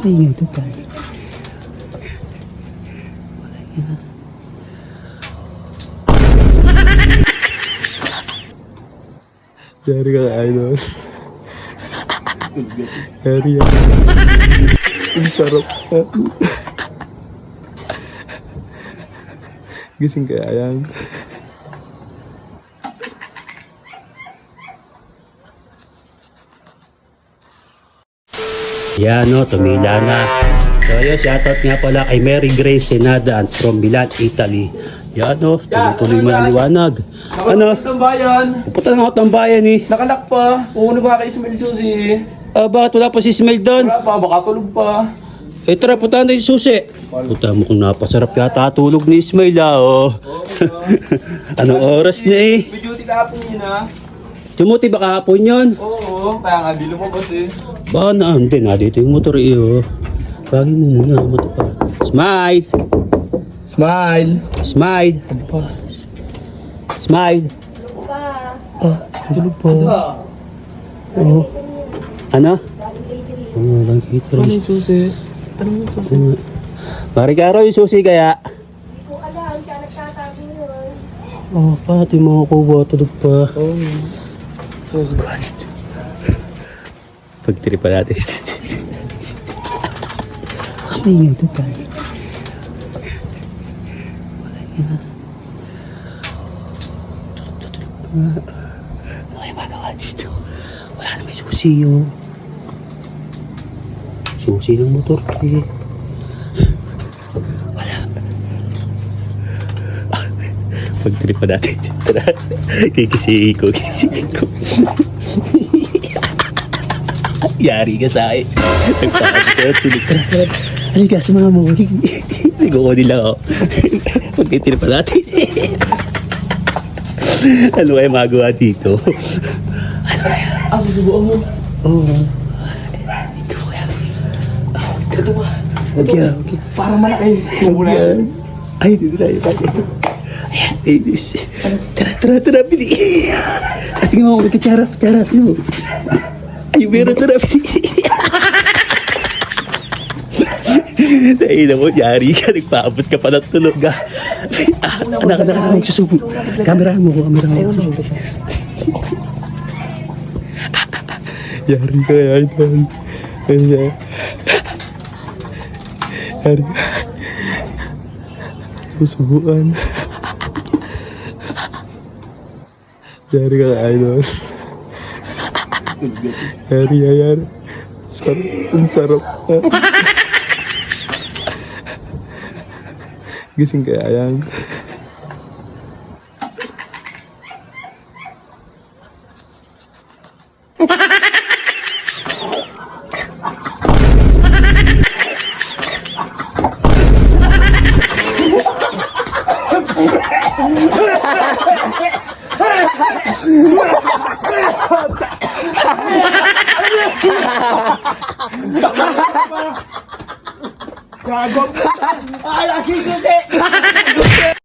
Ay, ito tayo. Dari ka idol. Dari yan. Ang sarap. Gising kaya yan. Yan o, tumila na. So yun, shoutout nga pala kay Mary Grace Senada and from Milan, Italy. Yan o, tuloy mo ang liwanag. Ano? Nakalock ng bayan. Pupunta na ako ng bayan eh. Nakalock pa. Puno ba kay Ismail Susi? Bakit wala pa si Ismail doon? Wala pa, baka tulog pa. Eh tara, punta na yung susi. Puta mo kung napasarap yata tulog ni Ismail oh. Anong oras na eh? May duty kahapon yun ah. Tumuti ba kahapon yun? Oo, kaya nga di lumabas eh. Baka na, hindi na dito yung motor eh oh. Bagay mo muna ang motor pa. Smile! Smile. Smile! Ano pa? Smile! Ah, tulog pa. Oo. Ano? Oo, nakikita Ano rin. yung susi? Tanong mo yung susi. Marikaro yung susi kaya? Hindi ko alam, siya nagtatago yun. Oh, pati mga kubo, tulog pa. Oo. Oh, God. Pagtripa natin. Ay, ito tayo. May magawa dito. Wala na may susi yun. Susi ng motor eh. Wala. Pagtripa natin. Tara. Kikisihin ko. Yari ka sa akin. Nagtakas ka. Tulog ka. Halika, sumama mo. Nag-uuni lang ako. Pagtitripa natin. Ano kaya magawa dito? Susubuan mo. Oo. Ito kaya. Ito ba? Huwag yan, huwag yan. Parang malaki. Huwag yan. Ay, dito tayo. Ayan, ladies. Tara, bili. At tingnan mo, may katsara. Tingnan mo. Ay, meron, tara, bili. Dahil mo, yari ka. Nagpaabot ka pa ng tulog ah. Anak, magsusubo. Kamera mo. Yari ka kaya ito. Yari ka. Susubuan. Yari ka kaya ito. Yari. Ang sarap. Gising kaya yan. Gago. Ay, asisusi!